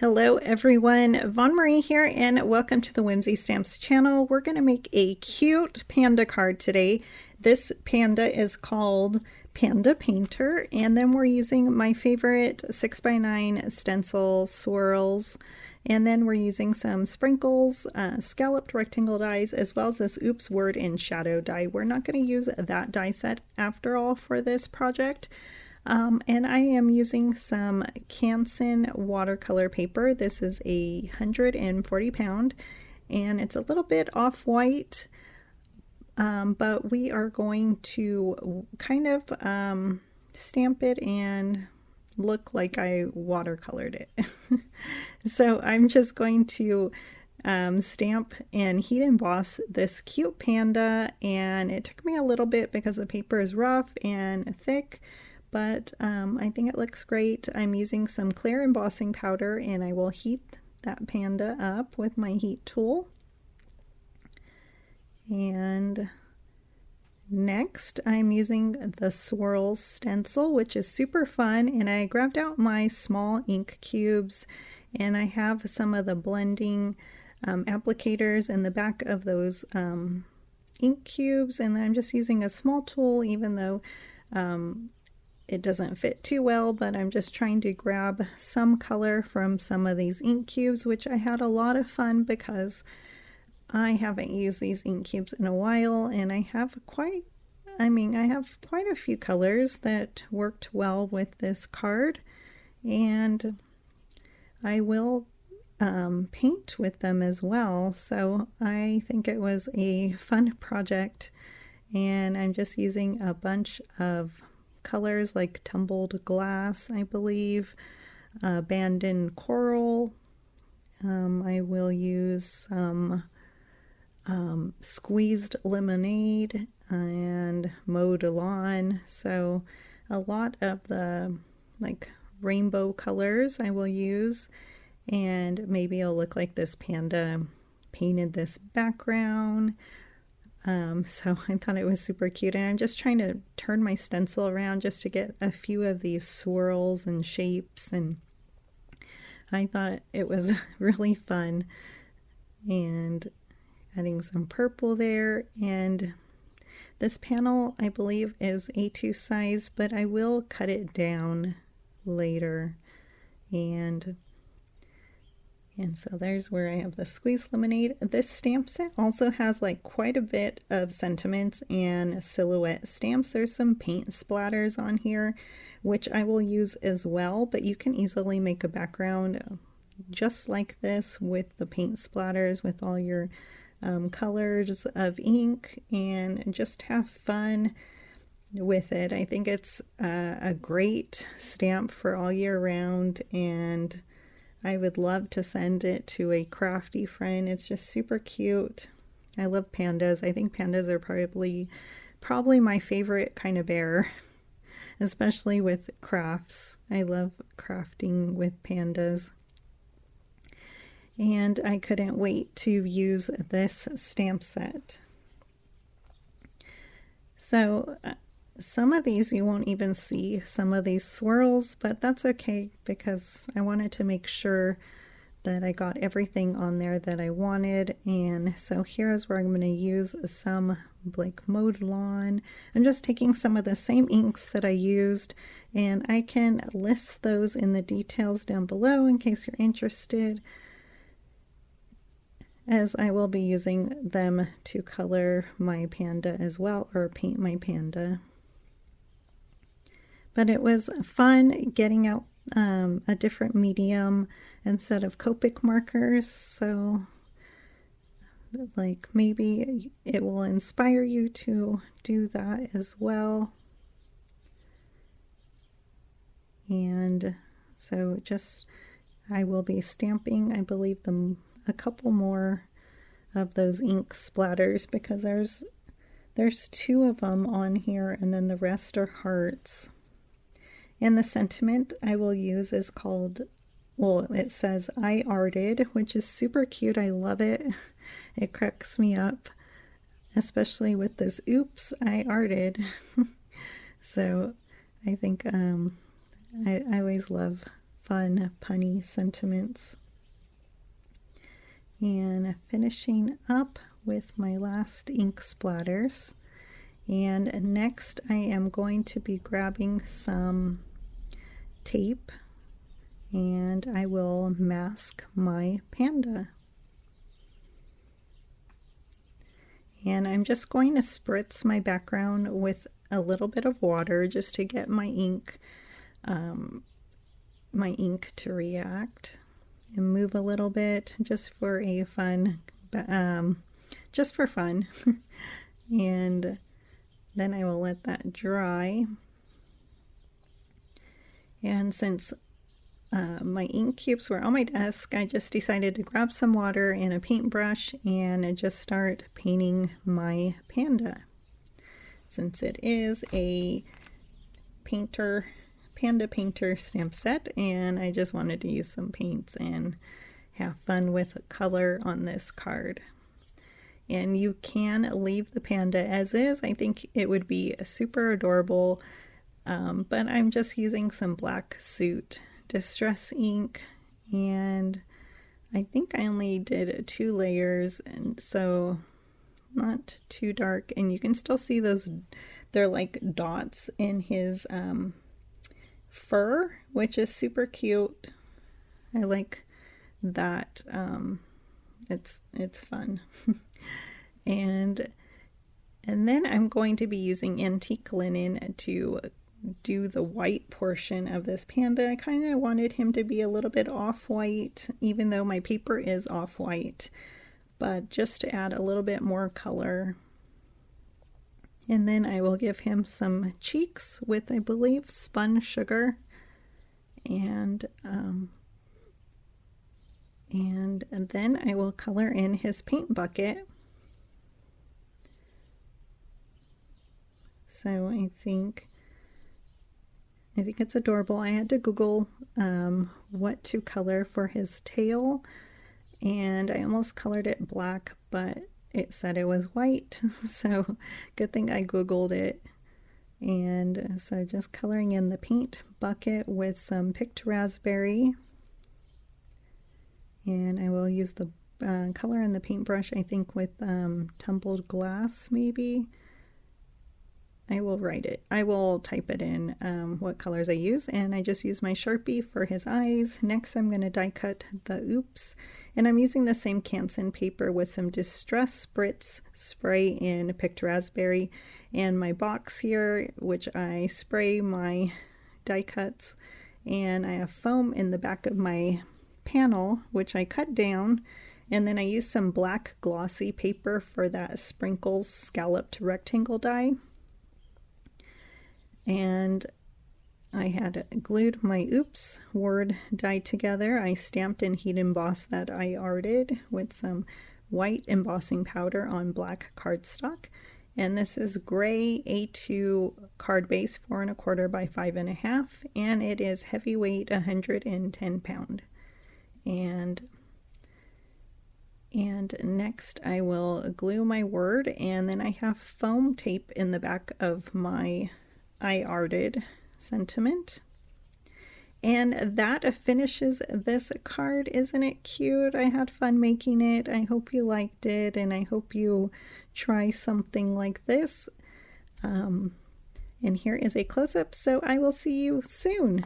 Hello everyone, Von Marie here and welcome to the Whimsy Stamps channel. We're going to make a cute panda card today. This panda is called Panda Painter, and then we're using my favorite 6x9 stencil swirls, and then we're using some sprinkles, scalloped rectangle dies, as well as this Oops word in shadow die. We're not going to use that die set after all for this project. And I am using some Canson watercolor paper. This is a 140 pound and it's a little bit off-white, but we are going to kind of stamp it and look like I watercolored it. So I'm just going to stamp and heat emboss this cute panda, and it took me a little bit because the paper is rough and thick. But I think it looks great. I'm using some clear embossing powder and I will heat that panda up with my heat tool. And next I'm using the swirl stencil, which is super fun, and I grabbed out my small ink cubes and I have some of the blending applicators in the back of those ink cubes, and I'm just using a small tool, even though it doesn't fit too well, but I'm just trying to grab some color from some of these ink cubes, which I had a lot of fun because I haven't used these ink cubes in a while, and I have quite a few colors that worked well with this card, and I will paint with them as well. So I think it was a fun project, and I'm just using a bunch of colors like tumbled glass, I believe, abandoned coral. I will use some squeezed lemonade and mowed lawn. So a lot of the like rainbow colors I will use, and maybe it'll look like this panda painted this background. So I thought it was super cute, and I'm just trying to turn my stencil around just to get a few of these swirls and shapes, and I thought it was really fun. And adding some purple there, and this panel I believe is A2 size, but I will cut it down later. And so there's where I have the squeezed lemonade. This stamp set also has like quite a bit of sentiments and silhouette stamps. There's some paint splatters on here, which I will use as well, but you can easily make a background just like this with the paint splatters, with all your colors of ink, and just have fun with it. I think it's a great stamp for all year round, and I would love to send it to a crafty friend. It's just super cute. I love pandas. I think pandas are probably my favorite kind of bear, especially with crafts. I love crafting with pandas. And I couldn't wait to use this stamp set. So some of these you won't even see some of these swirls, but that's okay because I wanted to make sure that I got everything on there that I wanted. And so here is where I'm going to use some like Mowed Lawn. I'm just taking some of the same inks that I used, and I can list those in the details down below in case you're interested, as I will be using them to color my panda as well, or paint my panda. But it was fun getting out a different medium instead of Copic markers, so like maybe it will inspire you to do that as well. And so just I will be stamping, I believe, a couple more of those ink splatters, because there's two of them on here, and then the rest are hearts. And the sentiment I will use is called, well, it says I arted, which is super cute. I love it. It cracks me up, especially with this oops, I arted. So I think I always love fun punny sentiments. And finishing up with my last ink splatters. And next I am going to be grabbing some tape and I will mask my panda. And I'm just going to spritz my background with a little bit of water just to get my ink to react and move a little bit just for a fun, just for fun. And then I will let that dry. And since my ink cubes were on my desk, I just decided to grab some water and a paintbrush and just start painting my panda. Since it is a Panda Painter Stamp set, and I just wanted to use some paints and have fun with color on this card. And you can leave the panda as is. I think it would be super adorable, but I'm just using some black Soot Distress ink, and I think I only did 2 layers, and so not too dark, and you can still see those, they're like dots in his fur, which is super cute. I like that. It's fun. and then I'm going to be using antique linen to do the white portion of this panda. I kind of wanted him to be a little bit off-white, even though my paper is off-white, but just to add a little bit more color. And then I will give him some cheeks with, I believe, spun sugar, and then I will color in his paint bucket. So I think it's adorable. I had to Google what to color for his tail, and I almost colored it black, but it said it was white, so good thing I Googled it. And so just coloring in the paint bucket with some picked raspberry, and I will use the color in the paintbrush, I think with tumbled glass maybe. I will write it. I will type it in what colors I use, and I just use my Sharpie for his eyes. Next I'm going to die cut the oops, and I'm using the same Canson paper with some Distress Spritz Spray in picked raspberry, and my box here, which I spray my die cuts, and I have foam in the back of my panel, which I cut down, and then I use some black glossy paper for that sprinkles scalloped rectangle die. And I had glued my oops word die together. I stamped and heat embossed that I arted with some white embossing powder on black cardstock. And this is gray A2 card base, 4 1/4 by 5 1/2, and it is heavyweight, 110 pound. And next I will glue my word, and then I have foam tape in the back of my I arted sentiment. And that finishes this card. Isn't it cute? I had fun making it. I hope you liked it, and I hope you try something like this. And here is a close-up, so I will see you soon.